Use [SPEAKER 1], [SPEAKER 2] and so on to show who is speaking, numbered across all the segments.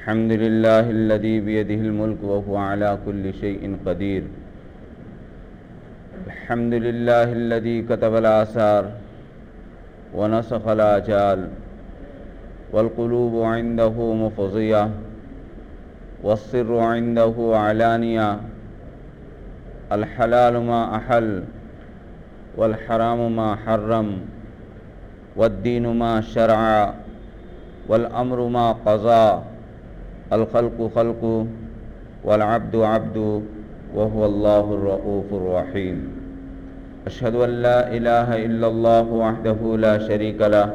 [SPEAKER 1] الحمد لله الذي بيده الملك وهو على كل شيء قدير. الحمد لله الذي كتب الآثار ونسخ الآجال والقلوب عنده مفضية والسر عنده علانية. الحلال ما أحل والحرام ما حرم والدين ما شرع والأمر ما قضى. الخلق خلق والعبد عبد وهو الله الرؤوف الرحيم. أشهد أن لا إله إلا الله وحده لا شريك له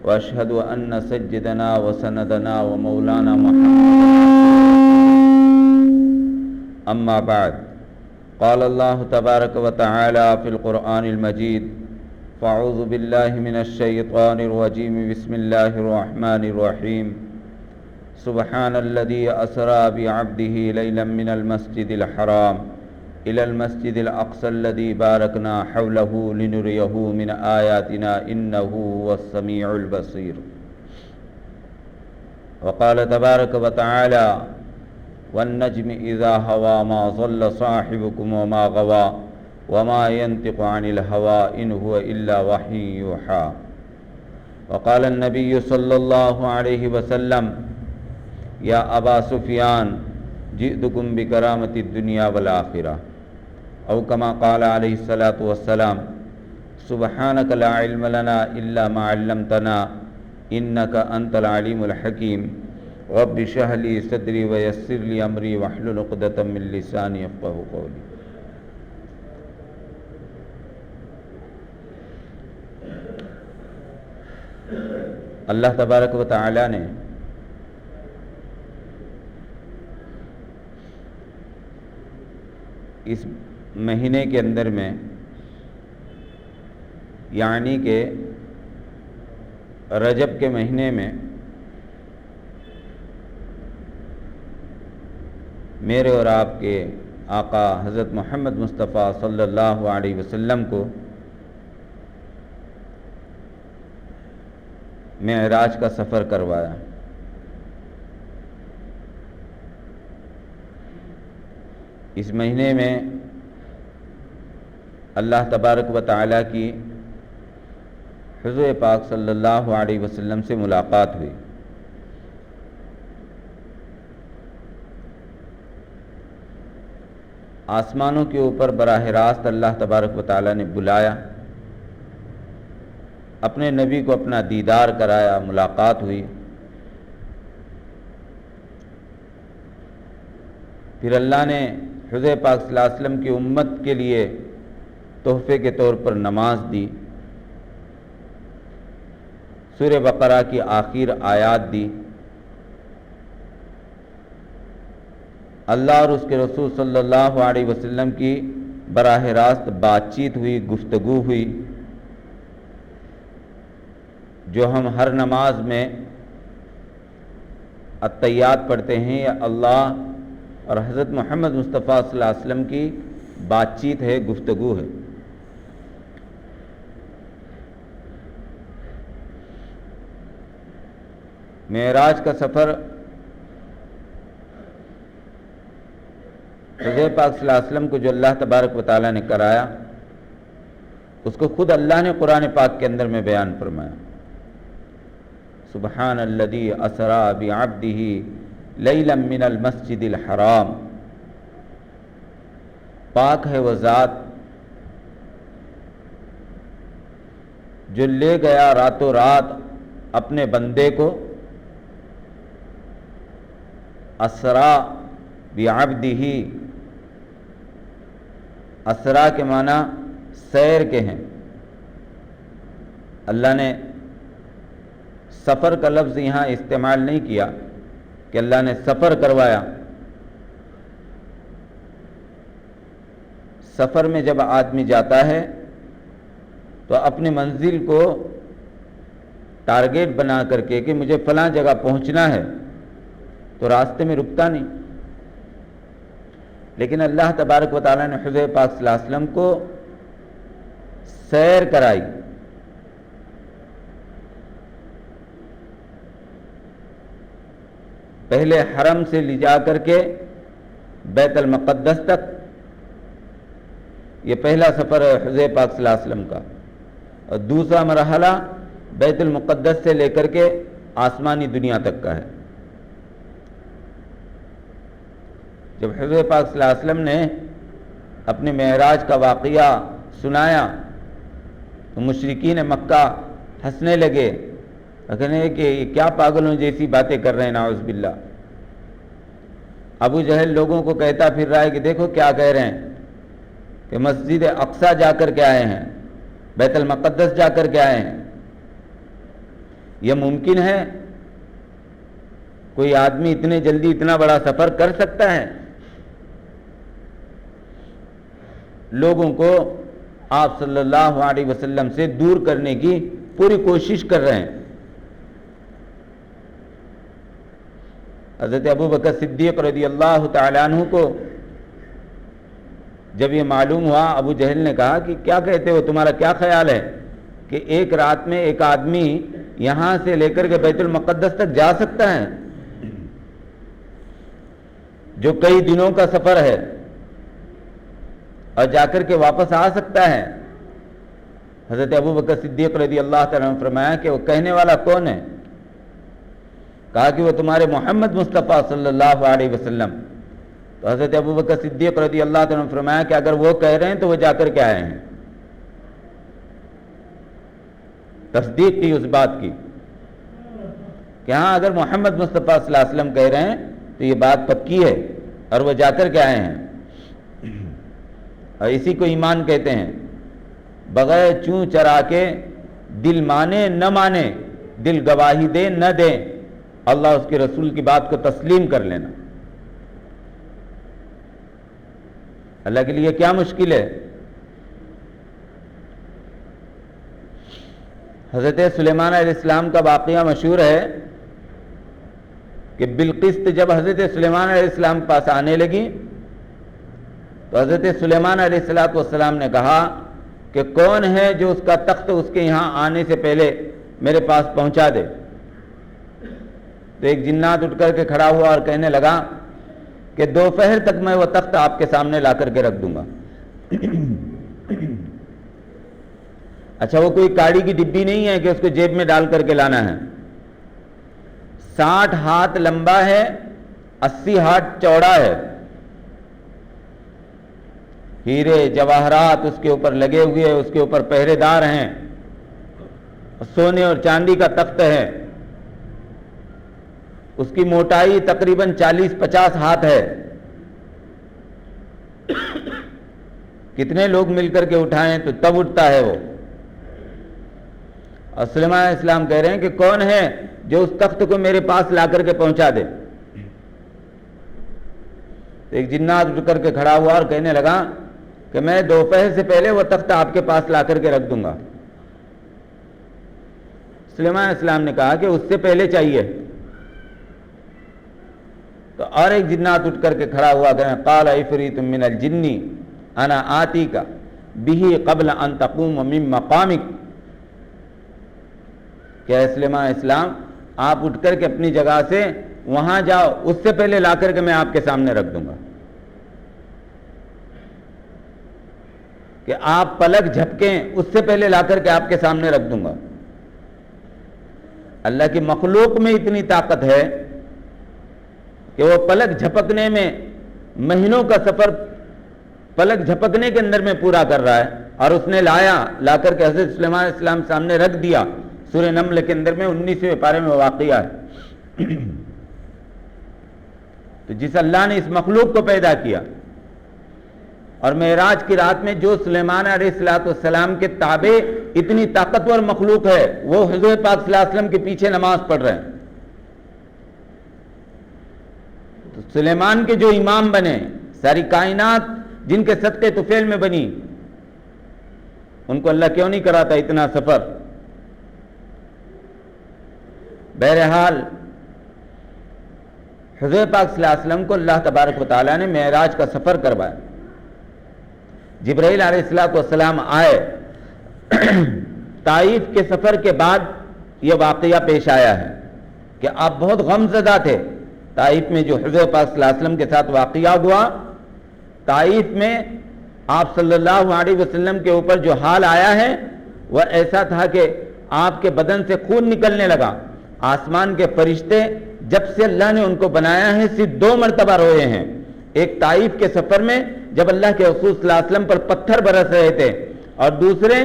[SPEAKER 1] وأشهد أن سيدنا وسندنا ومولانا محمد. أما بعد، قال الله تبارك وتعالى في القرآن المجيد: فأعوذ بالله من الشيطان الرجيم. بسم الله الرحمن الرحيم. سبحان الذي أسرى بعبده ليلا من المسجد الحرام إلى المسجد الأقصى الذي باركنا حوله لنريه من آياتنا إنه هو السميع البصير. وقال تبارك وتعالى: والنجم إذا هوى ما ضل صاحبكم وما غوى وما ينطق عن الهوى إن هو إلا وحي يوحى. وقال النبي صلى الله عليه وسلم: یا ابا سفیان جئتکم بکرامت الدنیا والآخرہ. او کما قال علیہ الصلاۃ والسلام: سبحانک لا علم لنا الا ما علمتنا انک انت العلیم الحکیم. رب اشرح لی صدری ویسر لی امری واحلل عقدۃ من لسانی یفقہوا قولی. اللہ تبارک و تعالی نے اس مہینے کے اندر میں، یعنی کہ رجب کے مہینے میں، میرے اور آپ کے آقا حضرت محمد مصطفیٰ صلی اللہ علیہ وسلم کو معراج کا سفر کروایا. اس مہینے میں اللہ تبارک و تعالیٰ کی حضور پاک صلی اللہ علیہ وسلم سے ملاقات ہوئی. آسمانوں کے اوپر براہ راست اللہ تبارک و تعالیٰ نے بلایا، اپنے نبی کو اپنا دیدار کرایا، ملاقات ہوئی. پھر اللہ نے حضور پاک صلی اللہ علیہ وسلم کی امت کے لیے تحفے کے طور پر نماز دی، سورہ بقرہ کی آخر آیات دی. اللہ اور اس کے رسول صلی اللہ علیہ وسلم کی براہ راست بات چیت ہوئی، گفتگو ہوئی، جو ہم ہر نماز میں التحیات پڑھتے ہیں. یا اللہ اور حضرت محمد مصطفیٰ صلی اللہ علیہ وسلم کی بات چیت ہے، گفتگو ہے. معراج کا سفر حضور پاک صلی اللہ علیہ وسلم کو جو اللہ تبارک و تعالیٰ نے کرایا، اس کو خود اللہ نے قرآن پاک کے اندر میں بیان فرمایا. سبحان الذی اسری بعبدہ لیلا من المسجد الحرام. پاک ہے وہ ذات جو لے گیا راتوں رات اپنے بندے کو. اسرا بعبدہ، اسرا کے معنی سیر کے ہیں. اللہ نے سفر کا لفظ یہاں استعمال نہیں کیا کہ اللہ نے سفر کروایا. سفر میں جب آدمی جاتا ہے تو اپنی منزل کو ٹارگیٹ بنا کر کے کہ مجھے فلاں جگہ پہنچنا ہے تو راستے میں رکتا نہیں. لیکن اللہ تبارک و تعالیٰ نے حضور پاک صلی اللہ علیہ وسلم کو سیر کرائی. پہلے حرم سے لے جا کر کے بیت المقدس تک، یہ پہلا سفر ہے حضور پاک صلی اللہ علیہ وسلم کا، اور دوسرا مرحلہ بیت المقدس سے لے کر کے آسمانی دنیا تک کا ہے۔ جب حضور پاک صلی اللہ علیہ وسلم نے اپنے معراج کا واقعہ سنایا تو مشرکین مکہ ہنسنے لگے، کہنے کہ یہ کیا پاگلوں جیسی باتیں کر رہے ہیں، نعوذ باللہ۔ ابو جہل لوگوں کو کہتا پھر رہا ہے کہ دیکھو کیا کہہ رہے ہیں، کہ مسجد اقصیٰ جا کر کے آئے ہیں، بیت المقدس جا کر کے آئے ہیں۔ یہ ممکن ہے؟ کوئی آدمی اتنے جلدی اتنا بڑا سفر کر سکتا ہے؟ لوگوں کو آپ صلی اللہ علیہ وسلم سے دور کرنے کی پوری کوشش کر رہے ہیں۔ حضرت ابو بکر صدیق رضی اللہ تعالیٰ عنہ کو جب یہ معلوم ہوا، ابو جہل نے کہا کہ کیا کہتے ہو، تمہارا کیا خیال ہے کہ ایک رات میں ایک آدمی یہاں سے لے کر کے بیت المقدس تک جا سکتا ہے، جو کئی دنوں کا سفر ہے، اور جا کر کے واپس آ سکتا ہے؟ حضرت ابو بکر صدیق رضی اللہ تعالیٰ عنہ نے فرمایا کہ وہ کہنے والا کون ہے؟ کہا کہ وہ تمہارے محمد مصطفیٰ صلی اللہ علیہ وسلم۔ تو حضرت ابو بکر صدیق رضی اللہ تعالیٰ عنہ نے فرمایا کہ اگر وہ کہہ رہے ہیں تو وہ جا کر کے آئے ہیں۔ تصدیق کی اس بات کی کہ ہاں اگر محمد مصطفیٰ صلی اللہ علیہ وسلم کہہ رہے ہیں تو یہ بات پکی ہے، اور وہ جا کر کے آئے ہیں۔ اور اسی کو ایمان کہتے ہیں، بغیر چوں چرا کے دل مانے نہ مانے، دل گواہی دے نہ دے، اللہ اس کے رسول کی بات کو تسلیم کر لینا۔ اللہ کے لیے کیا مشکل ہے؟ حضرت سلیمان علیہ السلام کا واقعہ مشہور ہے کہ بالقسط جب حضرت سلیمان علیہ السلام پاس آنے لگی تو حضرت سلیمان علیہ السلام نے کہا کہ کون ہے جو اس کا تخت اس کے یہاں آنے سے پہلے میرے پاس پہنچا دے؟ تو ایک جنات اٹھ کر کے کھڑا ہوا اور کہنے لگا کہ دوپہر تک میں وہ تخت آپ کے سامنے لا کر کے رکھ دوں گا۔ اچھا، وہ کوئی کاڑی کی ڈبی نہیں ہے کہ اس کو جیب میں ڈال کر کے لانا ہے، 60 ہاتھ لمبا ہے، 80 ہاتھ چوڑا ہے، ہیرے جواہرات اس کے اوپر لگے ہوئے، اس کے اوپر پہرے دار ہیں، سونے اور چاندی کا تخت ہے، اس کی موٹائی تقریباً 40-50 ہاتھ ہے۔ کتنے لوگ مل کر کے اٹھائیں تو تب اٹھتا ہے وہ۔ اور سلیمان علیہ السلام کہہ رہے ہیں کہ کون ہے جو اس تخت کو میرے پاس لا کر کے پہنچا دے؟ تو ایک جنات اٹھ کر کے کھڑا ہوا اور کہنے لگا کہ میں دوپہر سے پہلے وہ تخت آپ کے پاس لا کر کے رکھ دوں گا۔ سلیمان علیہ السلام نے کہا کہ اس سے پہلے چاہیے۔ تو اور ایک جنات اٹھ کر کے کھڑا ہوا کہ قال عفریت من الجن انا آتیک بہ قبل ان تقوم من مقامک، کہ اے سلیمان علیہ السلام آپ اٹھ کر کے اپنی جگہ سے وہاں جاؤ، اس سے پہلے لا کر کے میں آپ کے سامنے رکھ دوں گا، کہ آپ پلک جھپکیں اس سے پہلے لا کر کے آپ کے سامنے رکھ دوں گا۔ اللہ کی مخلوق میں اتنی طاقت ہے کہ وہ پلک جھپکنے میں مہینوں کا سفر پلک جھپکنے کے اندر میں پورا کر رہا ہے، اور اس نے لا کر کے حضرت سلیمان علیہ السلام سامنے رکھ دیا۔ سورہ نمل کے اندر میں 19ویں پارے میں واقعہ ہے۔ تو جس اللہ نے اس مخلوق کو پیدا کیا اور معراج کی رات میں جو سلیمان علیہ السلام کے تابع اتنی طاقتور مخلوق ہے، وہ حضور پاک صلی اللہ علیہ وسلم کے پیچھے نماز پڑھ رہے ہیں۔ تو سلیمان کے جو امام بنے، ساری کائنات جن کے صدقے طفیل میں بنی، ان کو اللہ کیوں نہیں کراتا اتنا سفر؟ بہرحال حضور پاک صلی اللہ علیہ وسلم کو اللہ تبارک و تعالیٰ نے معراج کا سفر کروایا۔ جبرائیل علیہ السلام آئے، طائف کے سفر کے بعد یہ واقعہ پیش آیا ہے کہ آپ بہت غم زدہ تھے طائف میں جو حضور پاک صلی اللہ علیہ وسلم کے ساتھ واقعہ ہوا، طائف میں آپ صلی اللہ علیہ وسلم کے اوپر جو حال آیا ہے وہ ایسا تھا کہ آپ کے بدن سے خون نکلنے لگا۔ آسمان کے فرشتے جب سے اللہ نے ان کو بنایا ہے صرف 2 مرتبہ روئے ہیں۔ ایک طائف کے سفر میں جب اللہ کے رسول صلی اللہ علیہ وسلم پر پتھر برس رہے تھے، اور دوسرے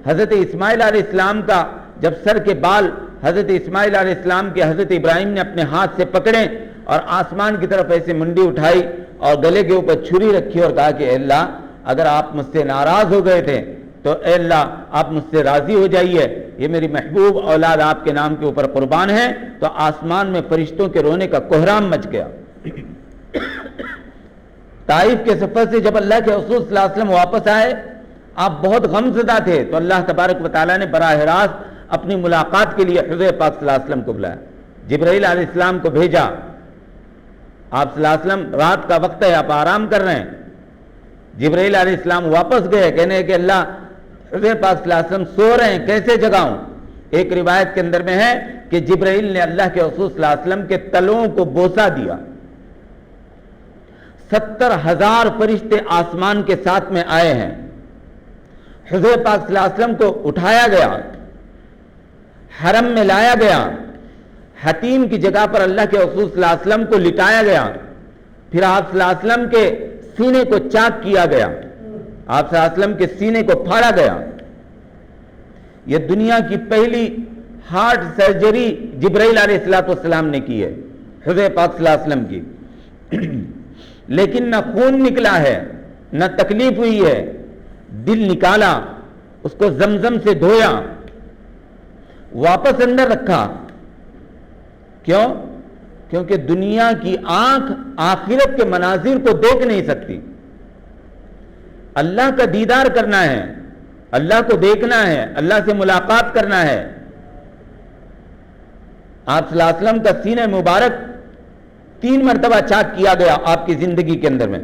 [SPEAKER 1] حضرت اسماعیل علیہ السلام کا جب سر کے بال حضرت اسماعیل علیہ السلام کے حضرت ابراہیم نے اپنے ہاتھ سے پکڑے اور آسمان کی طرف ایسے منڈی اٹھائی اور گلے کے اوپر چھری رکھی اور کہا کہ اے اللہ اگر آپ مجھ سے ناراض ہو گئے تھے تو اے اللہ آپ مجھ سے راضی ہو جائیے، یہ میری محبوب اولاد آپ کے نام کے اوپر قربان ہے، تو آسمان میں فرشتوں کے رونے کا کوہرام مچ گیا۔ طائف کے سفر سے جب اللہ کے رسول صلی اللہ علیہ وسلم واپس آئے، آپ بہت غم زدہ تھے، تو اللہ تبارک و تعالیٰ نے براہ راست اپنی ملاقات کے لیے حضور پاک صلی اللہ علیہ وسلم کو بلایا، جبرائیل علیہ السلام کو بھیجا۔ آپ صلی اللہ علیہ وسلم رات کا وقت ہے، آپ آرام کر رہے ہیں، جبرائیل علیہ السلام واپس گئے، کہنے کہ اللہ حضور پاک صلی اللہ علیہ وسلم سو رہے ہیں، کیسے جگاؤں؟ ایک روایت کے اندر میں ہے کہ جبرائیل نے اللہ کے رسول صلی اللہ علیہ وسلم کے تلوؤں کو بوسہ دیا۔ 70,000 فرشتے آسمان کے ساتھ میں آئے ہیں، حضور پاک صلی اللہ علیہ وسلم کو اٹھایا گیا، حرم میں لایا گیا، حتیم کی جگہ پر اللہ کے رسول صلی اللہ علیہ وسلم کو لٹایا گیا، پھر آپ صلی اللہ علیہ وسلم کے سینے کو چاک کیا گیا، آپ صلی اللہ علیہ وسلم کے سینے کو پھاڑا گیا۔ یہ دنیا کی پہلی ہارٹ سرجری جبرائیل علیہ السلام نے کی ہے، حضور پاک صلی اللہ علیہ وسلم کی، لیکن نہ خون نکلا ہے، نہ تکلیف ہوئی ہے، دل نکالا، اس کو زمزم سے دھویا، واپس اندر رکھا۔ کیوں؟ کیونکہ دنیا کی آنکھ آخرت کے مناظر کو دیکھ نہیں سکتی، اللہ کا دیدار کرنا ہے، اللہ کو دیکھنا ہے، اللہ سے ملاقات کرنا ہے۔ آپ صلی اللہ علیہ وسلم کا سینہ مبارک 3 مرتبہ چاک کیا گیا آپ کی زندگی کے اندر میں۔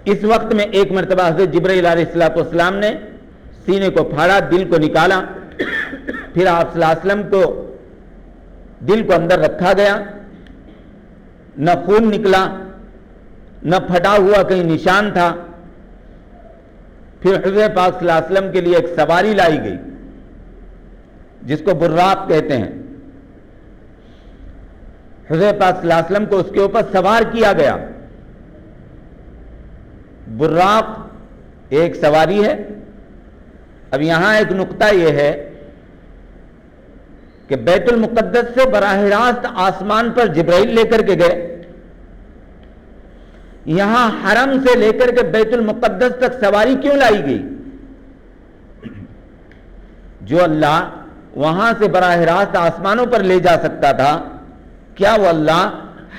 [SPEAKER 1] اس وقت میں 1 مرتبہ حضرت جبرائیل علیہ السلام نے سینے کو پھاڑا، دل کو نکالا، پھر آپ صلی اللہ علیہ وسلم کو دل کو اندر رکھا گیا، نہ خون نکلا، نہ پھٹا ہوا کہیں نشان تھا۔ پھر حضور پاک صلی اللہ علیہ وسلم کے لیے ایک سواری لائی گئی جس کو براق کہتے ہیں، حضور پاک صلی اللہ علیہ وسلم کو اس کے اوپر سوار کیا گیا۔ براق ایک سواری ہے۔ اب یہاں ایک نقطہ یہ ہے کہ بیت المقدس سے براہ راست آسمان پر جبرائیل لے کر کے گئے، یہاں حرم سے لے کر کے بیت المقدس تک سواری کیوں لائی گئی؟ جو اللہ وہاں سے براہ راست آسمانوں پر لے جا سکتا تھا، کیا وہ اللہ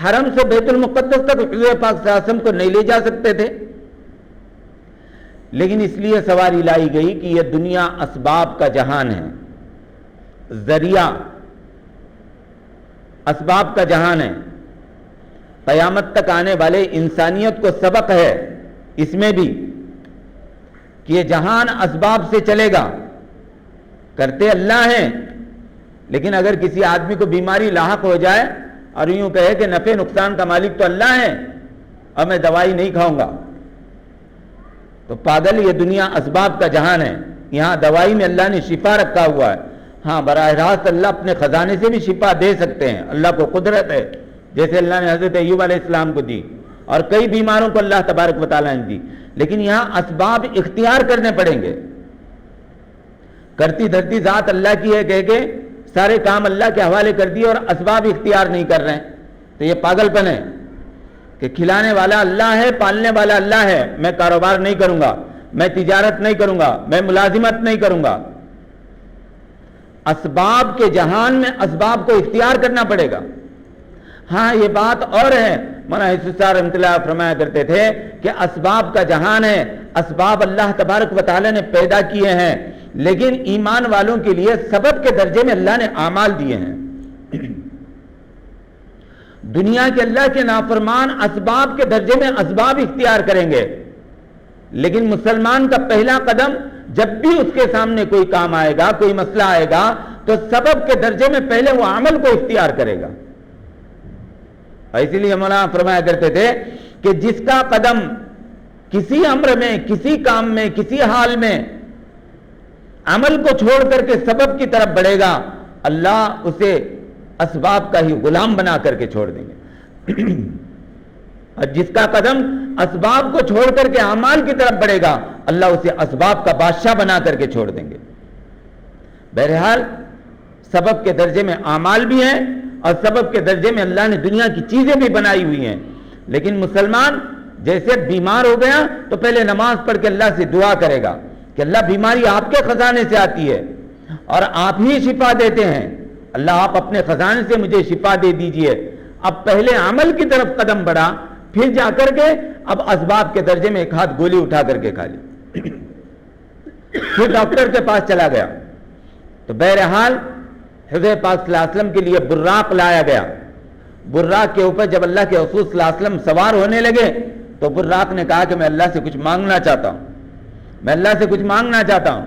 [SPEAKER 1] حرم سے بیت المقدس تک حضور پاک صلی اللہ علیہ وسلم کو نہیں لے جا سکتے تھے؟ لیکن اس لیے سواری لائی گئی کہ یہ دنیا اسباب کا جہان ہے، ذریعہ اسباب کا جہان ہے، قیامت تک آنے والے انسانیت کو سبق ہے اس میں بھی کہ یہ جہان اسباب سے چلے گا، کرتے اللہ ہیں، لیکن اگر کسی آدمی کو بیماری لاحق ہو جائے اور یوں کہے کہ نفع نقصان کا مالک تو اللہ ہے اور میں دوائی نہیں کھاؤں گا، تو پاگل، یہ دنیا اسباب کا جہان ہے، یہاں دوائی میں اللہ نے شفا رکھا ہوا ہے۔ ہاں براہ راست اللہ اپنے خزانے سے بھی شفا دے سکتے ہیں، اللہ کو قدرت ہے، جیسے اللہ نے حضرت ایوب علیہ السلام کو دی اور کئی بیماروں کو اللہ تبارک و تعالیٰ نے دی، لیکن یہاں اسباب اختیار کرنے پڑیں گے۔ کرتی دھرتی ذات اللہ کی ہے کہہ کے سارے کام اللہ کے حوالے کر دیے اور اسباب اختیار نہیں کر رہے ہیں، تو یہ پاگل پن ہے کہ کھلانے والا اللہ ہے، پالنے والا اللہ ہے، میں کاروبار نہیں کروں گا، میں تجارت نہیں کروں گا، میں ملازمت نہیں کروں گا۔ اسباب کے جہان میں اسباب کو اختیار کرنا پڑے گا۔ ہاں یہ بات اور ہے، مولانا یوسف صاحب رحمۃ اللہ فرمایا کرتے تھے کہ اسباب کا جہان ہے، اسباب اللہ تبارک و تعالی نے پیدا کیے ہیں، لیکن ایمان والوں کے لیے سبب کے درجے میں اللہ نے اعمال دیے ہیں۔ دنیا کے اللہ کے نافرمان اسباب کے درجے میں اسباب اختیار کریں گے، لیکن مسلمان کا پہلا قدم جب بھی اس کے سامنے کوئی کام آئے گا، کوئی مسئلہ آئے گا، تو سبب کے درجے میں پہلے وہ عمل کو اختیار کرے گا. اسی لیے مولانا فرمایا کرتے تھے کہ جس کا قدم کسی امر میں، کسی کام میں، کسی حال میں عمل کو چھوڑ کر کے سبب کی طرف بڑھے گا، اللہ اسے اسباب کا ہی غلام بنا کر کے چھوڑ دیں گے. اور جس کا قدم اسباب کو چھوڑ کر کے اعمال کی طرف بڑھے گا، اللہ اسے اسباب کا بادشاہ بنا کر کے چھوڑ دیں گے. بہرحال سبب کے درجے میں اعمال بھی ہیں اور سبب کے درجے میں اللہ نے دنیا کی چیزیں بھی بنائی ہوئی ہیں. لیکن مسلمان جیسے بیمار ہو گیا تو پہلے نماز پڑھ کے اللہ سے دعا کرے گا کہ اللہ بیماری آپ کے خزانے سے آتی ہے اور آپ ہی شفا دیتے ہیں، اللہ آپ اپنے خزانے سے مجھے شفا دے دیجئے. اب پہلے عمل کی طرف قدم بڑھا، پھر جا کر کے اب اسباب کے درجے میں ایک ہاتھ گولی اٹھا کر کے کھا لی، پھر ڈاکٹر کے پاس چلا گیا. تو بہرحال حضور پاک صلی اللہ علیہ وسلم کے لیے براق لایا گیا. براق کے اوپر جب اللہ کے رسول صلی اللہ علیہ وسلم سوار ہونے لگے تو براق نے کہا کہ میں اللہ سے کچھ مانگنا چاہتا ہوں، میں اللہ سے کچھ مانگنا چاہتا ہوں.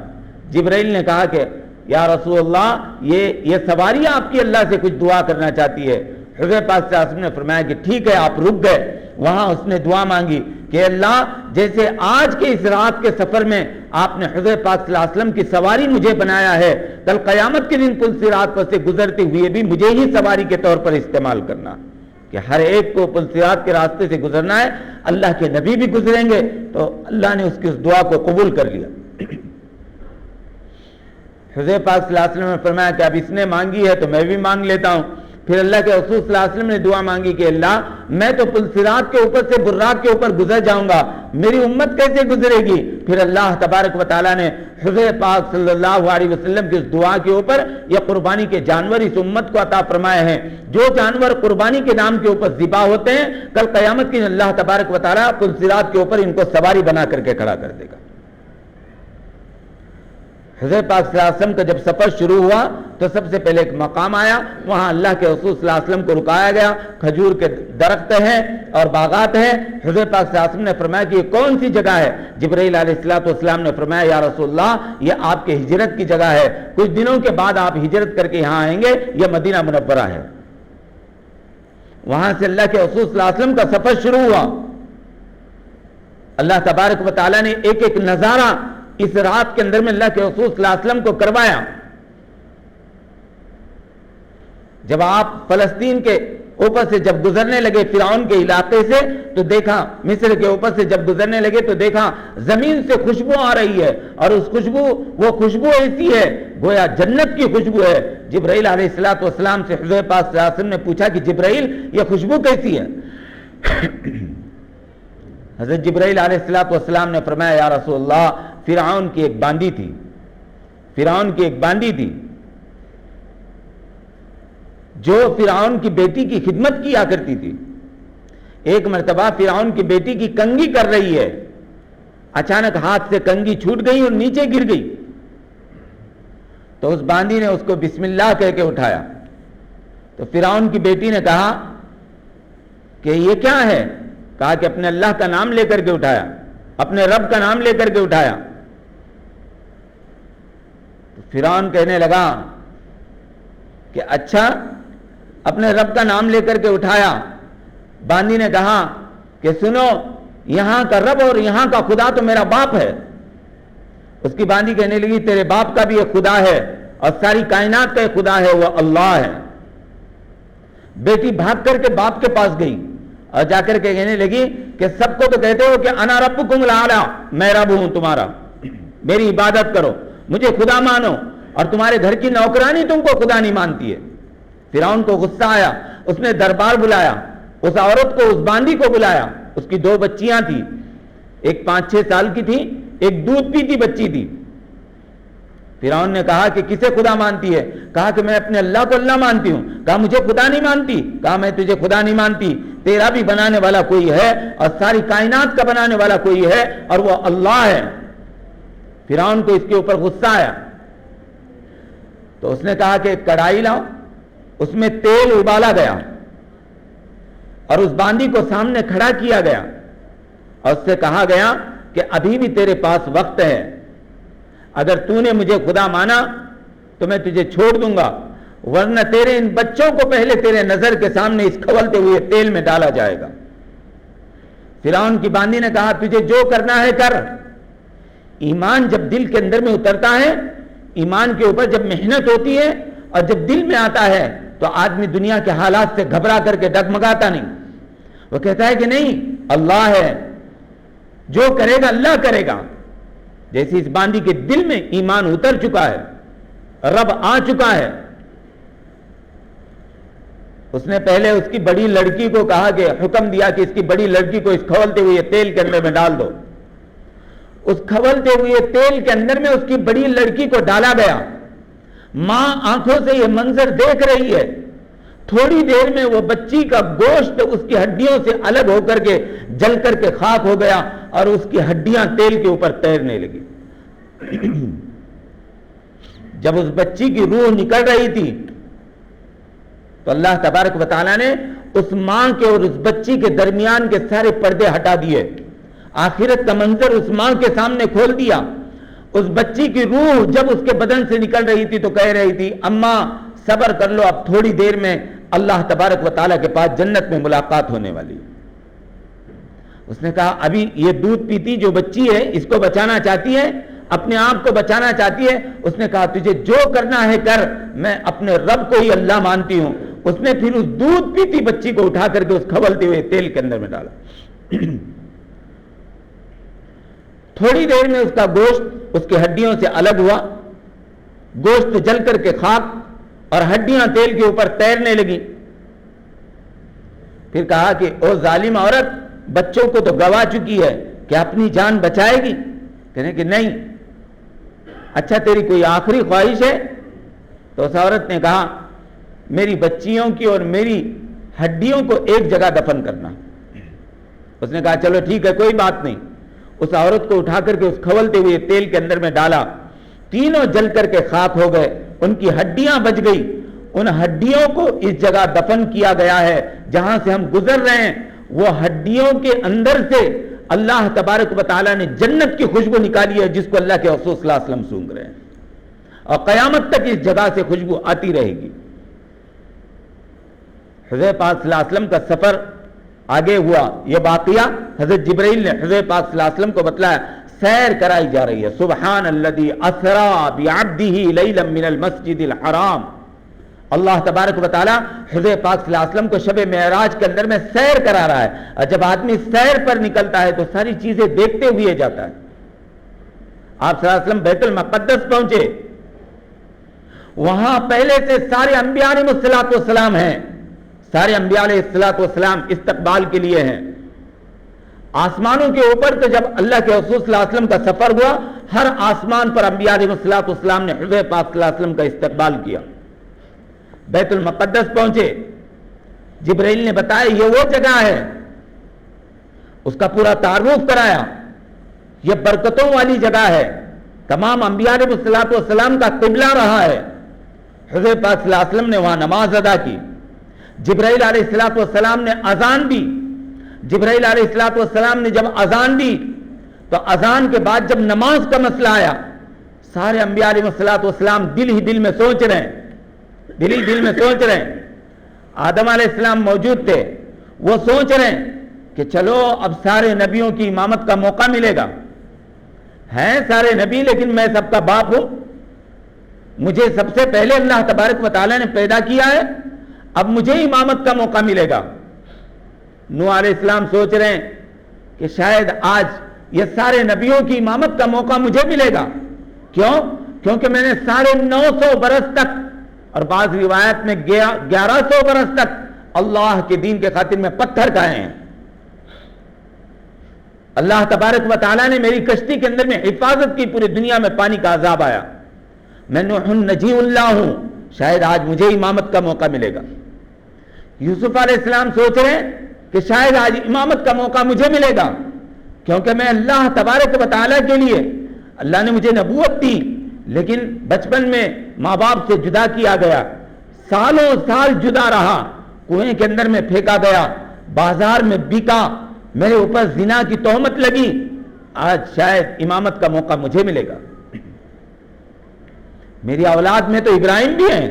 [SPEAKER 1] جبرائیل نے کہا کہ یا رسول اللہ یہ سواری آپ کی اللہ سے کچھ دعا کرنا چاہتی ہے. حضور پاک صلی اللہ علیہ وسلم نے فرمایا کہ ٹھیک ہے، آپ رک گئے. وہاں اس نے دعا مانگی کہ اللہ جیسے آج کے اس رات کے سفر میں آپ نے حضور پاک صلی اللہ علیہ وسلم کی سواری مجھے بنایا ہے، کل قیامت کے دن پل صراط پر سے گزرتے ہوئے بھی مجھے ہی سواری کے طور پر استعمال کرنا، کہ ہر ایک کو پل صراط کے راستے سے گزرنا ہے. اللہ کے نبی بھی گزریں گے. تو اللہ نے اس کی اس دعا کو قبول کر لیا. حضور پاک صلی اللہ علیہ وسلم نے فرمایا کہ اب اس نے مانگی ہے تو میں بھی مانگ لیتا ہوں. پھر اللہ کے رسول صلی اللہ علیہ وسلم نے دعا مانگی کہ اللہ میں تو پل صراط کے اوپر سے براق کے اوپر گزر جاؤں گا، میری امت کیسے گزرے گی؟ پھر اللہ تبارک و تعالیٰ نے حضور پاک صلی اللہ علیہ وسلم کی اس دعا کے اوپر یہ قربانی کے جانور اس امت کو عطا فرمائے ہیں. جو جانور قربانی کے نام کے اوپر ذبح ہوتے ہیں، کل قیامت کی اللہ تبارک و تعالیٰ پل صراط کے اوپر ان کو سواری بنا کر کے کھڑا کر دے گا. حضرت پاک صلی اللہ علیہ وسلم کا جب سفر شروع ہوا تو سب سے پہلے ایک مقام آیا، وہاں اللہ کے رسول صلی اللہ علیہ وسلم کو رکایا گیا. کھجور کے درخت ہیں اور باغات ہیں. حضرت پاک صلی اللہ علیہ وسلم نے فرمایا کہ یہ کون سی جگہ ہے؟ جبرائیل علیہ السلام نے فرمایا یا رسول اللہ یہ آپ کے ہجرت کی جگہ ہے، کچھ دنوں کے بعد آپ ہجرت کر کے یہاں آئیں گے، یہ مدینہ منورہ ہے. وہاں سے اللہ کے رسول صلی اللہ علیہ وسلم کا سفر شروع ہوا. اللہ تبارک و تعالیٰ نے ایک ایک نظارہ اس رات کے اندر میں اللہ کے رسول صلی اللہ علیہ وسلم کو کروایا. جب آپ فلسطین کے اوپر سے جب گزرنے لگے فرعون کے علاقے سے تو دیکھا، مصر کے اوپر سے جب گزرنے لگے تو دیکھا زمین سے خوشبو آ رہی ہے، اور اس وہ خوشبو ایسی ہے گویا جنت کی خوشبو ہے. جبرائیل علیہ السلام سے حضور پاک صلی اللہ علیہ وسلم نے پوچھا کہ جبرائیل یہ خوشبو کیسی ہے؟ حضرت جبرائیل علیہ السلام نے فرمایا یا رسول اللہ فرعون کی ایک باندی تھی جو فرعون کی بیٹی کی خدمت کیا کرتی تھی. ایک مرتبہ فرعون کی بیٹی کی کنگھی کر رہی ہے، اچانک ہاتھ سے کنگھی چھوٹ گئی اور نیچے گر گئی. تو اس باندی نے اس کو بسم اللہ کہہ کے اٹھایا. تو فرعون کی بیٹی نے کہا کہ یہ کیا ہے؟ کہا کہ اپنے اللہ کا نام لے کر کے اٹھایا، اپنے رب کا نام لے کر کے اٹھایا. تو فرعون کہنے لگا کہ اچھا اپنے رب کا نام لے کر کے اٹھایا. باندی نے کہا کہ سنو یہاں کا رب اور یہاں کا خدا تو میرا باپ ہے. اس کی باندی کہنے لگی تیرے باپ کا بھی ایک خدا ہے اور ساری کائنات کا ایک خدا ہے، وہ اللہ ہے. بیٹی بھاگ کر کے باپ کے پاس گئی اور جا کر کے کہنے لگی کہ سب کو تو کہتے ہو کہ انا ربکم الاعلی، میں رب ہوں تمہارا، میری عبادت کرو، مجھے خدا مانو، اور تمہارے گھر کی نوکرانی تم کو خدا نہیں مانتی ہے. فرعون کو غصہ آیا، اس نے دربار بلایا، اس عورت کو، اس باندی کو بلایا. اس کی 2 بچیاں تھیں، ایک 5-6 سال کی تھی، ایک دودھ پیتی بچی تھی. فرعون نے کہا کہ کسے خدا مانتی ہے؟ کہا کہ میں اپنے اللہ کو اللہ مانتی ہوں. کہا مجھے خدا نہیں مانتی؟ کہا میں تجھے خدا نہیں مانتی، تیرا بھی بنانے والا کوئی ہے اور ساری کائنات کا بنانے والا کوئی ہے اور وہ اللہ ہے. فرعون کو اس کے اوپر غصہ آیا تو اس نے کہا کہ ایک کڑائی لاؤ، اس میں تیل ابالا گیا اور اس باندی کو سامنے کھڑا کیا گیا اور اس سے کہا گیا کہ ابھی بھی تیرے پاس وقت ہے، اگر تو نے مجھے خدا مانا تو میں تجھے چھوڑ دوں گا، ورنہ تیرے ان بچوں کو پہلے تیرے نظر کے سامنے اس کھولتے ہوئے تیل میں ڈالا جائے گا۔ فرعون کی باندی نے کہا تجھے جو کرنا ہے کر۔ ایمان جب دل کے اندر میں اترتا ہے، ایمان کے اوپر جب محنت ہوتی ہے اور جب دل میں آتا ہے تو آدمی دنیا کے حالات سے گھبرا کر کے ڈگمگاتا نہیں، وہ کہتا ہے کہ نہیں اللہ ہے، جو کرے گا اللہ کرے گا۔ جیسے اس باندی کے دل میں ایمان اتر چکا ہے، رب آ چکا ہے، اس نے پہلے اس کی بڑی لڑکی کو کہا کہ حکم دیا کہ اس کی بڑی لڑکی کو اس کھولتے ہوئے تیل کے اندر میں ڈال دو۔ اس کھولتے ہوئے تیل کے اندر میں اس کی بڑی لڑکی کو ڈالا گیا۔ ماں آنکھوں سے یہ منظر دیکھ رہی ہے، تھوڑی دیر میں وہ بچی کا گوشت اس کی ہڈیوں سے الگ ہو کر کے جل کر کے خاک ہو گیا اور اس کی ہڈیاں تیل کے اوپر تیرنے لگی۔ جب اس بچی کی روح نکل رہی تھی تو اللہ تبارک و تعالیٰ نے اس ماں کے اور اس بچی کے درمیان کے سارے پردے ہٹا دیے، آخرت کا منظر اس ماں کے سامنے کھول دیا۔ اس بچی کی روح جب اس کے بدن سے نکل رہی تھی تو کہہ رہی تھی اماں صبر کر لو، اب تھوڑی دیر میں اللہ تبارک و تعالیٰ کے پاس جنت میں ملاقات ہونے والی ہے۔ اس نے کہا ابھی یہ دودھ پیتی جو بچی ہے اس کو بچانا چاہتی ہے، اپنے آپ کو بچانا چاہتی ہے۔ اس نے کہا تجھے جو کرنا ہے کر، میں اپنے رب کو ہی اللہ مانتی ہوں۔ اس نے پھر اس دودھ پیتی بچی کو اٹھا کر کے اس کھولتے ہوئے تیل کے اندر میں ڈالا۔ تھوڑی دیر میں اس کا گوشت اس کی ہڈیوں سے الگ ہوا، گوشت جل کر کے خاک اور ہڈیاں تیل کے اوپر تیرنے لگی۔ پھر کہا کہ او ظالم عورت، بچوں کو تو گوا چکی ہے، کیا اپنی جان بچائے گی؟ کہنے کہ نہیں۔ اچھا تیری کوئی آخری خواہش ہے؟ تو اس عورت نے کہا میری بچیوں کی اور میری ہڈیوں کو ایک جگہ دفن کرنا۔ اس نے کہا چلو ٹھیک ہے کوئی بات نہیں۔ اس عورت کو اٹھا کر کے اس کھولتے ہوئے تیل کے اندر میں ڈالا، تینوں جل کر کے خاک ہو گئے، ان کی ہڈیاں بچ گئی۔ ان ہڈیوں کو اس جگہ دفن کیا گیا ہے جہاں سے ہم گزر رہے ہیں، وہ ہڈیوں کے اندر سے اللہ تبارک و تعالیٰ نے جنت کی خوشبو نکالی ہے جس کو اللہ کے رسول صلی اللہ علیہ وسلم سونگ رہے ہیں، اور قیامت تک اس جگہ سے خوشبو آتی رہے گی۔ حضرت پاک صلی اللہ علیہ وسلم کا سفر آگے ہوا، یہ واقعہ حضرت جبرائیل نے حضرت پاک صلی اللہ علیہ وسلم کو بتلایا۔ سیر کرائی جا رہی ہے، سبحان الذی اسری بعبدہ لیلا من المسجد الحرام۔ اللہ تبارک و تعالی حضرت پاک صلی اللہ علیہ وسلم کو شب معراج کے اندر میں سیر کرا رہا ہے، اور جب آدمی سیر پر نکلتا ہے تو ساری چیزیں دیکھتے ہوئے جاتا ہے۔ آپ صلی اللہ علیہ وسلم بیت المقدس پہنچے، وہاں پہلے سے سارے انبیاء علیہ السلام ہیں، سارے انبیاء علیہ السلام استقبال کے لیے ہیں۔ آسمانوں کے اوپر تو جب اللہ کے رسول صلی اللہ علیہ وسلم کا سفر ہوا، ہر آسمان پر انبیاء علیہ السلام نے حضرت پاک صلی اللہ علیہ وسلم کا استقبال کیا۔ بیت المقدس پہنچے، جبرائیل نے بتایا یہ وہ جگہ ہے، اس کا پورا تعارف کرایا، یہ برکتوں والی جگہ ہے، تمام انبیاء علیہ السلام کا قبلہ رہا ہے۔ حضرت پاک صلی اللہ علیہ وسلم نے وہاں نماز ادا کی، جبرائیل علیہ السلام نے اذان دی۔ جبرائیل علیہ السلام نے جب اذان دی تو اذان کے بعد جب نماز کا مسئلہ آیا، سارے انبیاء علیہ السلام دل ہی دل میں سوچ رہے ہیں، دل ہی دل میں سوچ رہے ہیں۔ آدم علیہ السلام موجود تھے، وہ سوچ رہے ہیں کہ چلو اب سارے نبیوں کی امامت کا موقع ملے گا، ہیں سارے نبی لیکن میں سب کا باپ ہوں، مجھے سب سے پہلے اللہ تبارک و تعالیٰ نے پیدا کیا ہے، اب مجھے امامت کا موقع ملے گا۔ نوح علیہ السلام سوچ رہے ہیں کہ شاید آج یہ سارے نبیوں کی امامت کا موقع مجھے ملے گا۔ کیوں؟ کیونکہ میں نے 950 برس تک، اور بعض روایت میں 1100 برس تک اللہ کے دین کے خاطر میں پتھر کھائے ہیں۔ اللہ تبارک و تعالیٰ نے میری کشتی کے اندر میں حفاظت کی، پوری دنیا میں پانی کا عذاب آیا، میں نوح نجی اللہ ہوں، شاید آج مجھے امامت کا موقع ملے گا۔ یوسف علیہ السلام سوچ رہے ہیں کہ شاید آج امامت کا موقع مجھے ملے گا، کیونکہ میں اللہ تبارک و تعالیٰ کے لیے، اللہ نے مجھے نبوت دی لیکن بچپن میں ماں باپ سے جدا کیا گیا، سالوں سال جدا رہا، کنویں کے اندر میں پھینکا گیا، بازار میں بکا، میرے اوپر زنا کی تہمت لگی، آج شاید امامت کا موقع مجھے ملے گا۔ میری اولاد میں تو ابراہیم بھی ہیں.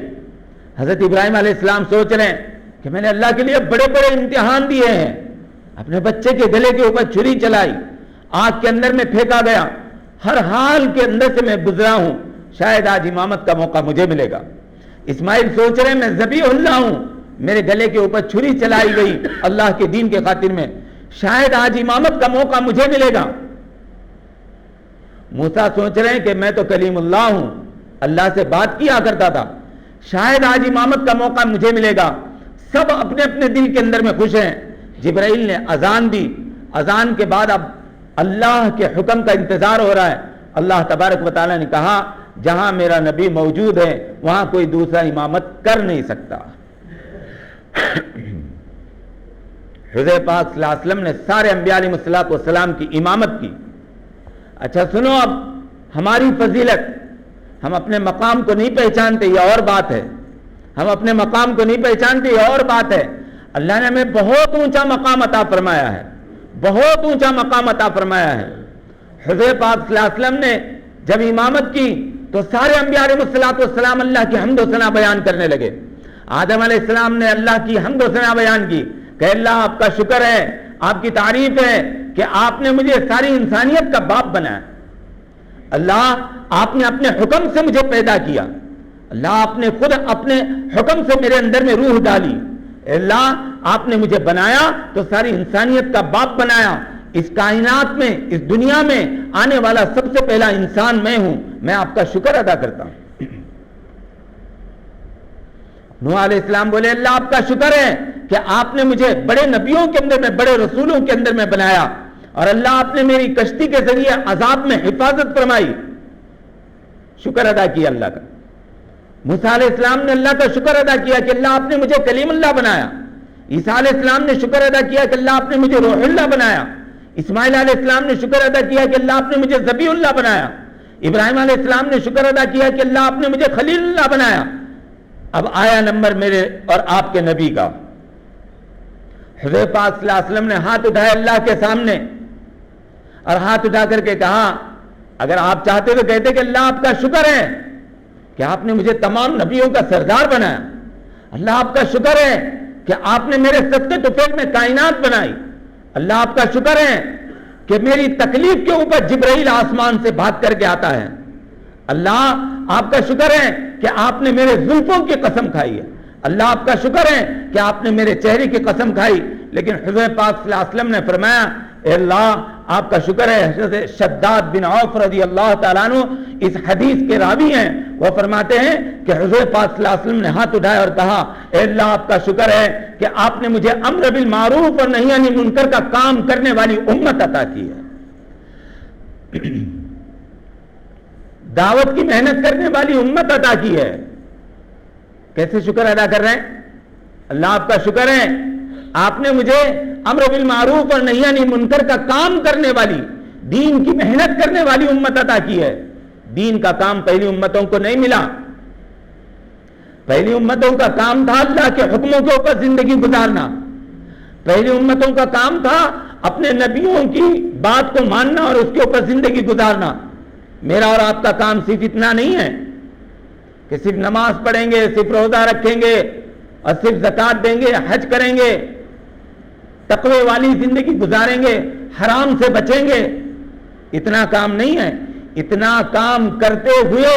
[SPEAKER 1] حضرت ابراہیم علیہ السلام سوچ رہے ہیں کہ میں نے اللہ کے لیے بڑے بڑے امتحان دیے ہیں. اپنے بچے کے گلے کے اوپر چھری چلائی, آگ کے اندر میں پھینکا گیا, ہر حال کے اندر سے میں گزرا ہوں, شاید آج امامت کا موقع مجھے ملے گا. اسماعیل سوچ رہے ہیں میں ذبیح اللہ ہوں, میرے گلے کے اوپر چھری چلائی گئی اللہ کے دین کے خاطر میں, شاید آج امامت کا موقع مجھے ملے گا. موسیٰ سوچ رہے ہیں کہ میں تو کلیم اللہ ہوں, اللہ سے بات کیا کرتا تھا, شاید آج امامت کا موقع مجھے ملے گا. سب اپنے اپنے دل کے اندر میں خوش ہیں. جبرائیل نے اذان دی, اذان کے بعد اب اللہ کے حکم کا انتظار ہو رہا ہے. اللہ تبارک و تعالیٰ نے کہا جہاں میرا نبی موجود ہے وہاں کوئی دوسرا امامت کر نہیں سکتا. حضور پاک صلی اللہ علیہ وسلم نے سارے انبیاء علیہ السلام کی امامت کی. اچھا سنو, اب ہماری فضیلت, ہم اپنے مقام کو نہیں پہچانتے, یہ اور بات ہے. ہم اپنے مقام کو نہیں پہچانتے, یہ اور بات ہے. اللہ نے ہمیں بہت اونچا مقام عطا فرمایا ہے, بہت اونچا مقام عطا فرمایا ہے. حضور پاک صلی اللہ علیہ وسلم نے جب امامت کی تو سارے انبیاء علیہ السلام اللہ کی حمد و ثنا بیان کرنے لگے. آدم علیہ السلام نے اللہ کی حمد و ثنا بیان کی کہ اللہ آپ کا شکر ہے, آپ کی تعریف ہے کہ آپ نے مجھے ساری انسانیت کا باپ بنایا. اللہ آپ نے اپنے حکم سے مجھے پیدا کیا, اللہ آپ نے خود اپنے حکم سے میرے اندر میں روح ڈالی. اللہ آپ نے مجھے بنایا تو ساری انسانیت کا باپ بنایا. اس کائنات میں, اس دنیا میں آنے والا سب سے پہلا انسان میں ہوں, میں آپ کا شکر ادا کرتا ہوں. نوح علیہ السلام بولے اللہ آپ کا شکر ہے کہ آپ نے مجھے بڑے نبیوں کے اندر میں, بڑے رسولوں کے اندر میں بنایا, اور اللہ آپ نے میری کشتی کے ذریعے عذاب میں حفاظت فرمائی. شکر ادا کیا اللہ کا. موسیٰ علیہ السلام نے اللہ کا شکر ادا کیا کہ اللہ آپ نے مجھے کلیم اللہ بنایا. عیسیٰ علیہ السلام نے شکر ادا کیا کہ اللہ آپ نے مجھے روح اللہ بنایا. اسماعیل علیہ السلام نے شکر ادا کیا کہ اللہ آپ نے مجھے ذبیح اللہ بنایا. ابراہیم علیہ السلام نے شکر ادا کیا کہ اللہ آپ نے مجھے خلیل اللہ بنایا. اب آیا نمبر میرے اور آپ کے نبی کا. حضور پاک صلی اللہ علیہ وسلم نے ہاتھ اٹھایا اللہ کے سامنے, اور ہاتھ اٹھا کر کے کہا اگر آپ چاہتے تو کہتے کہ اللہ آپ کا شکر ہے کہ آپ نے مجھے تمام نبیوں کا سردار بنایا. اللہ آپ کا شکر ہے کہ آپ نے میرے صدقے طفیل میں کائنات بنائی. اللہ آپ کا شکر ہے کہ میری تکلیف کے اوپر جبرائیل آسمان سے بھاگ کر کے آتا ہے. اللہ آپ کا شکر ہے کہ آپ نے میرے زلفوں کی قسم کھائی ہے. اللہ آپ کا شکر ہے کہ آپ نے میرے چہرے کی قسم کھائی. لیکن حضور پاک صلی اللہ علیہ وسلم نے فرمایا اے اللہ آپ کا شکر ہے. حضرت شداد بن عوف رضی اللہ تعالیٰ عنہ اس حدیث کے راوی ہیں, وہ فرماتے ہیں کہ حضور پاک صلی اللہ علیہ وسلم نے ہاتھ اٹھایا اور کہا اے اللہ آپ کا شکر ہے کہ آپ نے مجھے امر بالمعروف اور نہی عن المنکر کا کام کرنے والی امت عطا کی ہے, دعوت کی محنت کرنے والی امت عطا کی ہے. کیسے شکر ادا کر رہے ہیں؟ اللہ آپ کا شکر ہے آپ نے مجھے امر بالمعروف اور نہی عن المنکر کا کام کرنے والی, دین کی محنت کرنے والی امت عطا کی ہے. دین کا کام پہلی امتوں کو نہیں ملا. پہلی امتوں کا کام تھا اللہ کے حکموں کے اوپر زندگی گزارنا. پہلی امتوں کا کام تھا اپنے نبیوں کی بات کو ماننا اور اس کے اوپر زندگی گزارنا. میرا اور آپ کا کام صرف اتنا نہیں ہے کہ صرف نماز پڑھیں گے, صرف روزہ رکھیں گے اور صرف زکوٰۃ دیں گے, حج کریں گے, تقوی والی زندگی گزاریں گے, حرام سے بچیں گے. اتنا کام نہیں ہے. اتنا کام کرتے ہوئے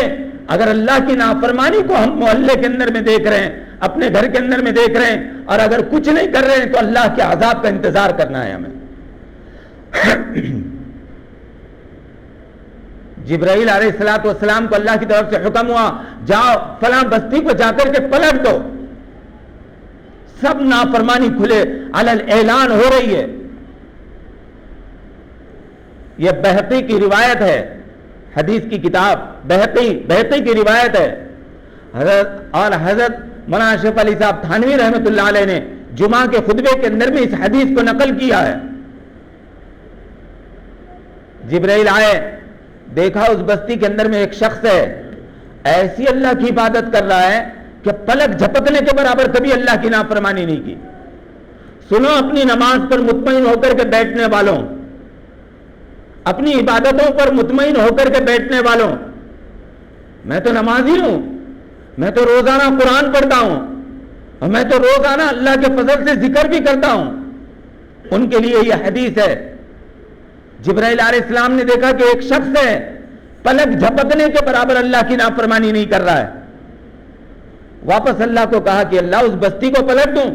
[SPEAKER 1] اگر اللہ کی نافرمانی کو ہم محلے کے اندر میں دیکھ رہے ہیں, اپنے گھر کے اندر میں دیکھ رہے ہیں, اور اگر کچھ نہیں کر رہے ہیں تو اللہ کے عذاب کا انتظار کرنا ہے ہمیں. جبرائیل علیہ السلام کو اللہ کی طرف سے حکم ہوا جاؤ فلاں بستی کو جا کر کے پلٹ دو. سب نافرمانی کھلے علل اعلان ہو رہی ہے. یہ بہقی کی روایت ہے, حدیث کی کتاب بہقی کی روایت ہے. حضرت مولانا اشرف علی صاحب تھانوی رحمۃ اللہ علیہ نے جمعہ کے خطبے کے اندر میں اس حدیث کو نقل کیا ہے. جبرائیل آئے, دیکھا اس بستی کے اندر میں ایک شخص ہے ایسی اللہ کی عبادت کر رہا ہے کہ پلک جھپکنے کے برابر کبھی اللہ کی نافرمانی نہیں کی. سنو اپنی نماز پر مطمئن ہو کر کے بیٹھنے والوں, اپنی عبادتوں پر مطمئن ہو کر کے بیٹھنے والوں, میں تو نمازی ہوں، میں تو روزانہ قرآن پڑھتا ہوں، اور میں تو روزانہ اللہ کے فضل سے ذکر بھی کرتا ہوں. ان کے لیے یہ حدیث ہے. جبرائیل علیہ السلام نے دیکھا کہ ایک شخص ہے پلک جھپکنے کے برابر اللہ کی نافرمانی نہیں کر رہا ہے. واپس اللہ کو کہا کہ اللہ اس بستی کو پلٹ دوں.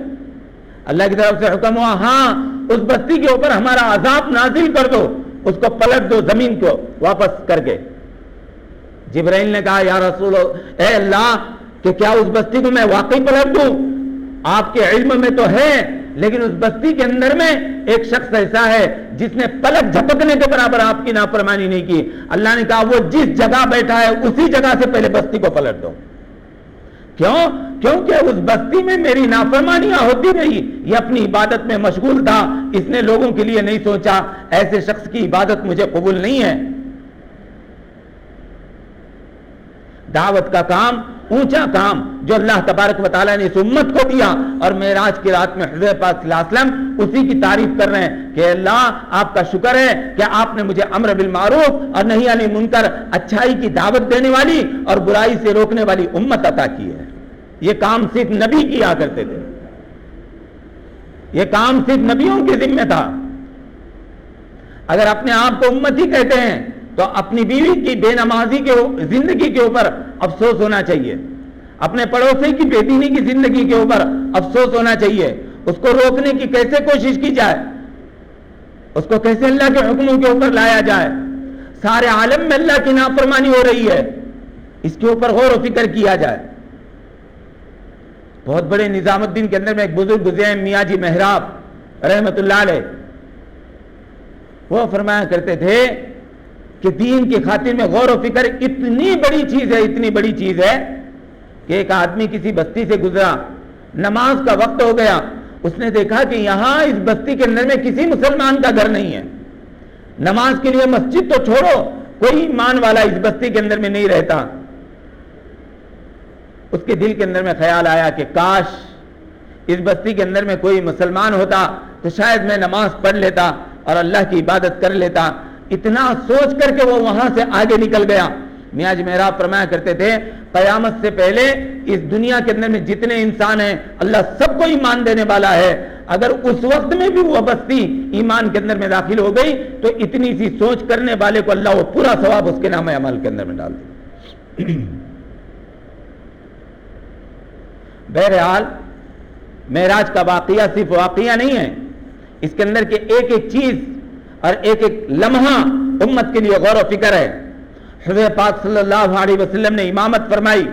[SPEAKER 1] اللہ کی طرف سے حکم ہوا ہاں اس بستی کے اوپر ہمارا عذاب نازل کر دو، اس کو پلٹ دو زمین کو واپس کر کے. جبرائیل نے کہا یا رسول اے اللہ کہ کیا اس بستی کو میں واقعی پلٹ دوں؟ آپ کے علم میں تو ہے لیکن اس بستی کے اندر میں ایک شخص ایسا ہے جس نے پلک جھپکنے کے برابر آپ کی نافرمانی نہیں کی. اللہ نے کہا وہ جس جگہ بیٹھا ہے اسی جگہ سے پہلے بستی کو پلٹ دو. کیوں؟ کیونکہ اس بستی میں میری نافرمانیاں ہوتی رہی. یہ اپنی عبادت میں مشغول تھا، اس نے لوگوں کے لیے نہیں سوچا. ایسے شخص کی عبادت مجھے قبول نہیں ہے. دعوت کا کام اونچا کام جو اللہ تبارک و تعالیٰ نے اس امت کو دیا، اور معراج کی رات میں حضور پاک صلی اللہ علیہ وسلم اسی کی تعریف کر رہے ہیں کہ اللہ آپ کا شکر ہے کہ آپ نے مجھے امر بالمعروف اور نہی عن المنکر، اچھائی کی دعوت دینے والی اور برائی سے روکنے والی امت عطا کی ہے. یہ کام صرف نبی کیا کرتے تھے، یہ کام صرف نبیوں کے ذمہ تھا. اگر اپنے آپ کو امتی کہتے ہیں تو اپنی بیوی کی بے نمازی کے زندگی کے اوپر افسوس ہونا چاہیے، اپنے پڑوسی کی بے دینی کی زندگی کے اوپر افسوس ہونا چاہیے. اس کو روکنے کی کیسے کوشش کی جائے، اس کو کیسے اللہ کے حکموں کے اوپر لایا جائے. سارے عالم میں اللہ کی نافرمانی ہو رہی ہے، اس کے اوپر غور و فکر کیا جائے. بہت بڑے نظام الدین کے اندر میں ایک بزرگ گزرے ہیں میاں جی محراب رحمت اللہ علیہ. وہ فرمایا کرتے تھے کہ دین کی خاطر میں غور و فکر اتنی بڑی چیز ہے، اتنی بڑی چیز ہے کہ ایک آدمی کسی بستی سے گزرا، نماز کا وقت ہو گیا، اس نے دیکھا کہ یہاں اس بستی کے اندر میں کسی مسلمان کا گھر نہیں ہے. نماز کے لیے مسجد تو چھوڑو، کوئی ایمان والا اس بستی کے اندر میں نہیں رہتا. اس کے دل کے اندر میں خیال آیا کہ کاش اس بستی کے اندر میں کوئی مسلمان ہوتا تو شاید میں نماز پڑھ لیتا اور اللہ کی عبادت کر لیتا. اتنا سوچ کر کے وہ وہاں سے آگے نکل گیا. میاں جی محراب فرمایا کرتے تھے قیامت سے پہلے اس دنیا کے اندر میں جتنے انسان ہیں اللہ سب کو ایمان دینے والا ہے. اگر اس وقت میں بھی وہ بستی ایمان کے اندر میں داخل ہو گئی تو اتنی سی سوچ کرنے والے کو اللہ وہ پورا ثواب اس کے نام عمل کے اندر میں ڈال دے. بہرحال معراج کا واقعہ صرف واقعہ نہیں ہے، اس کے اندر کے ایک ایک چیز اور ایک ایک لمحہ امت کے لیے غور و فکر ہے. حضور پاک صلی اللہ علیہ وسلم نے امامت فرمائی.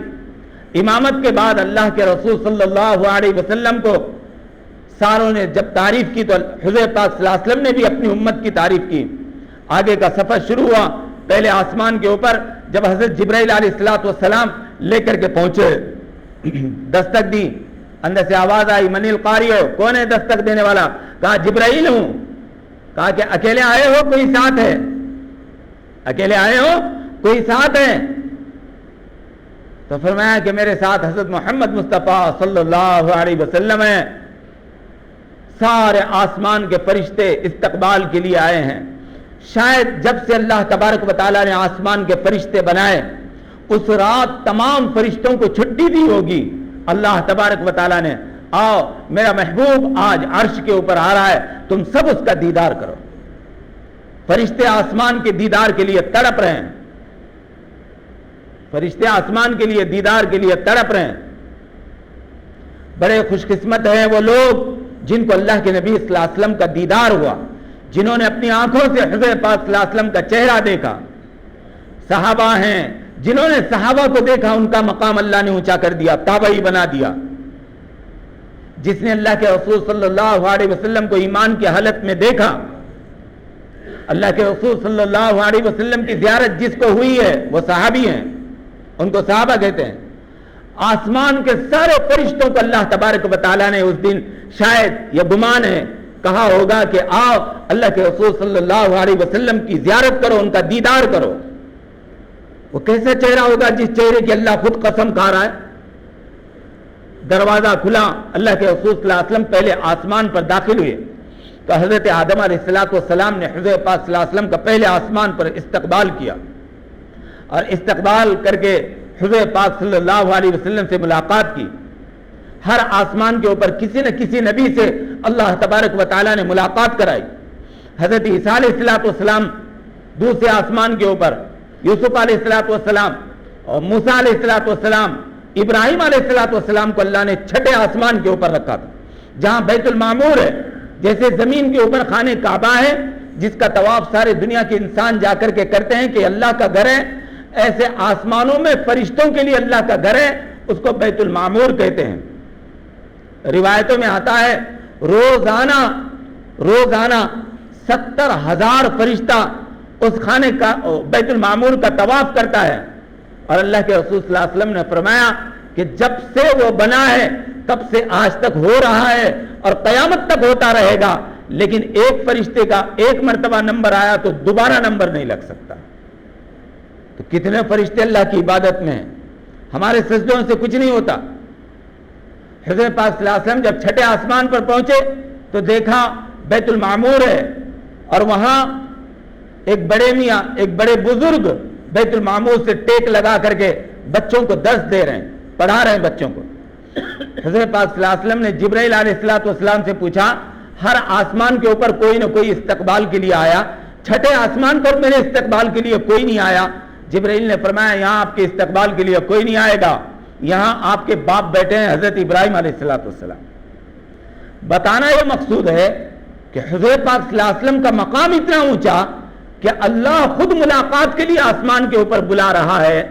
[SPEAKER 1] امامت کے بعد اللہ کے رسول صلی اللہ علیہ وسلم کو ساروں نے جب تعریف کی تو حضور پاک صلی اللہ علیہ وسلم نے بھی اپنی امت کی تعریف کی. آگے کا سفر شروع ہوا. پہلے آسمان کے اوپر جب حضرت جبرائیل علیہ السلام لے کر کے پہنچے، دستک دی، اندر سے آواز آئی من القاری ہو، کون ہے دستک دینے والا؟ کہا جبرائیل ہوں. کہا کہ اکیلے آئے ہو کوئی ساتھ ہے؟ اکیلے آئے ہو کوئی ساتھ ہے؟ تو فرمایا کہ میرے ساتھ حضرت محمد مصطفیٰ صلی اللہ علیہ وسلم ہے. سارے آسمان کے فرشتے استقبال کے لیے آئے ہیں. شاید جب سے اللہ تبارک و تعالیٰ نے آسمان کے فرشتے بنائے اس رات تمام فرشتوں کو چھٹی دی ہوگی. اللہ تبارک و تعالیٰ نے آؤ میرا محبوب آج عرش کے اوپر آ رہا ہے، تم سب اس کا دیدار کرو. فرشتے آسمان کے دیدار کے لیے تڑپ رہے ہیں، فرشتے آسمان کے لیے دیدار کے لیے تڑپ رہے ہیں. بڑے خوش قسمت ہیں وہ لوگ جن کو اللہ کے نبی صلی اللہ علیہ وسلم کا دیدار ہوا، جنہوں نے اپنی آنکھوں سے حضور پاک صلی اللہ علیہ وسلم کا چہرہ دیکھا. صحابہ ہیں جنہوں نے صحابہ کو دیکھا، ان کا مقام اللہ نے اونچا کر دیا، تابعی بنا دیا. جس نے اللہ کے رسول صلی اللہ علیہ وسلم کو ایمان کی حالت میں دیکھا، اللہ کے رسول صلی اللہ علیہ وسلم کی زیارت جس کو ہوئی ہے وہ صحابی ہیں، ان کو صحابہ کہتے ہیں. آسمان کے سارے فرشتوں کو اللہ تبارک و تعالیٰ نے اس دن شاید یہ گمان ہے کہا ہوگا کہ آؤ اللہ کے رسول صلی اللہ علیہ وسلم کی زیارت کرو، ان کا دیدار کرو. وہ کیسا چہرہ ہوگا جس چہرے کی اللہ خود قسم کھا رہا ہے. دروازہ کھلا، اللہ کے رسول صلی اللہ علیہ وسلم پہلے آسمان پر داخل ہوئے تو حضرت آدم علیہ السلام نے حضور پاک صلی اللہ علیہ وسلم کا پہلے آسمان پر استقبال کیا اور استقبال کر کے حضور پاک صلی اللہ علیہ وسلم سے ملاقات کی. ہر آسمان کے اوپر کسی نہ کسی نبی سے اللہ تبارک و تعالیٰ نے ملاقات کرائی. حضرت عیسیٰ علیہ السلام دوسرے آسمان کے اوپر، یوسف علیہ السلام اور موسیٰ علیہ السلام، ابراہیم علیہ السلام کو اللہ نے چھٹے آسمان کے اوپر رکھا تھا، جہاں بیت المعمور ہے. جیسے زمین کے اوپر خانہ کعبہ ہے جس کا طواف سارے دنیا کے انسان جا کر کے کرتے ہیں کہ اللہ کا گھر ہے، ایسے آسمانوں میں فرشتوں کے لیے اللہ کا گھر ہے، اس کو بیت المعمور کہتے ہیں. روایتوں میں آتا ہے روزانہ 70,000 فرشتہ اس خانے کا بیت المعمور کا طواف کرتا ہے. اور اللہ کے رسول صلی اللہ علیہ وسلم نے فرمایا کہ جب سے وہ بنا ہے تب سے آج تک ہو رہا ہے اور قیامت تک ہوتا رہے گا، لیکن ایک فرشتے کا ایک مرتبہ نمبر آیا تو دوبارہ نمبر نہیں لگ سکتا. تو کتنے فرشتے اللہ کی عبادت میں ہیں، ہمارے سجدوں سے کچھ نہیں ہوتا. حضرت پاک صلی اللہ علیہ وسلم جب چھٹے آسمان پر پہنچے تو دیکھا بیت المعمور ہے، اور وہاں ایک بڑے میاں، ایک بڑے بزرگ بیت المعمور سے ٹیک لگا کر کے بچوں کو درس دے رہے ہیں، پڑھا رہے ہیں بچوں کو. حضرت پاک صلی اللہ علیہ وسلم نے جبرائیل علیہ السلام سے پوچھا، ہر آسمان کے اوپر کوئی نہ کوئی استقبال کے لیے آیا، چھٹے آسمان پر میرے استقبال کے لیے کوئی نہیں آیا. جبرائیل نے فرمایا یہاں آپ کے استقبال کے لیے کوئی نہیں آئے گا، یہاں آپ کے باپ بیٹھے ہیں حضرت ابراہیم علیہ السلام. بتانا یہ مقصود ہے کہ حضرت پاک صلی اللہ علیہ وسلم کا مقام اتنا اونچا کہ اللہ خود ملاقات کے لیے آسمان کے اوپر بلا رہا ہے.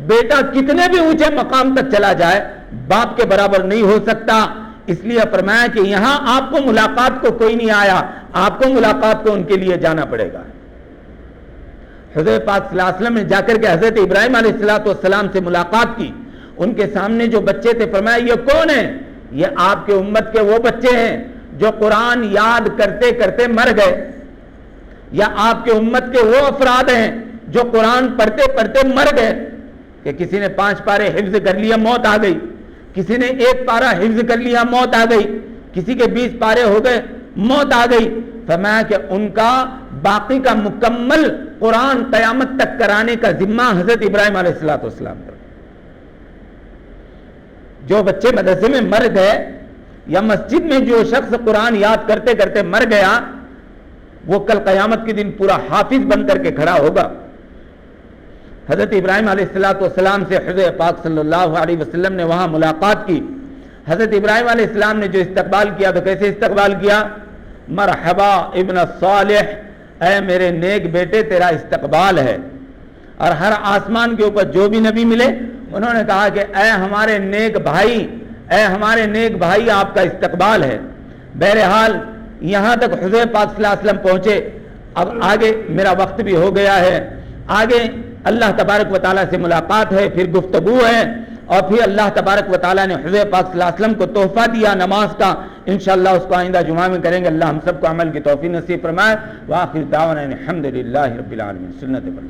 [SPEAKER 1] بیٹا کتنے بھی اونچے مقام تک چلا جائے باپ کے برابر نہیں ہو سکتا، اس لیے فرمایا کہ یہاں آپ کو ملاقات کو کوئی نہیں آیا، آپ کو ملاقات کو ان کے لیے جانا پڑے گا. حضرت پاک صلی اللہ علیہ وسلم نے جا کر کے حضرت ابراہیم علیہ السلام سے ملاقات کی. ان کے سامنے جو بچے تھے فرمایا یہ کون ہیں؟ یہ آپ کے امت کے وہ بچے ہیں جو قرآن یاد کرتے کرتے مر گئے، یا آپ کے امت کے وہ افراد ہیں جو قرآن پڑھتے پڑھتے مر گئے، کہ کسی نے 5 پارے حفظ کر لیا موت آ گئی، کسی نے 1 پارہ حفظ کر لیا موت آ گئی، کسی کے 20 پارے ہو گئے موت آ گئی. فرمایا کہ ان کا باقی کا مکمل قرآن قیامت تک کرانے کا ذمہ حضرت ابراہیم علیہ السلام پر. جو بچے مدرسے میں مر گئے یا مسجد میں جو شخص قرآن یاد کرتے کرتے مر گیا، وہ کل قیامت کے دن پورا حافظ بن کر کے کھڑا ہوگا. حضرت ابراہیم علیہ السلام سے حضرت پاک صلی اللہ علیہ وسلم نے وہاں ملاقات کی. حضرت ابراہیم علیہ السلام نے جو استقبال کیا تو کیسے استقبال کیا؟ مرحبا ابن صالح، اے میرے نیک بیٹے تیرا استقبال ہے. اور ہر آسمان کے اوپر جو بھی نبی ملے انہوں نے کہا کہ اے ہمارے نیک بھائی آپ کا استقبال ہے. بہرحال یہاں تک حضرت پاک صلی اللہ علیہ وسلم پہنچے. اب آگے میرا وقت بھی ہو گیا ہے، آگے اللہ تبارک و تعالیٰ سے ملاقات ہے، پھر گفتگو ہے، اور پھر اللہ تبارک و تعالیٰ نے حضرت پاک صلی اللہ علیہ وسلم کو تحفہ دیا نماز کا. انشاءاللہ اس کو آئندہ جمعہ میں کریں گے. اللہ ہم سب کو عمل کی توفیق نصیب فرمائے. وآخر دعوانا الحمدللہ رب العالمین. سنت پر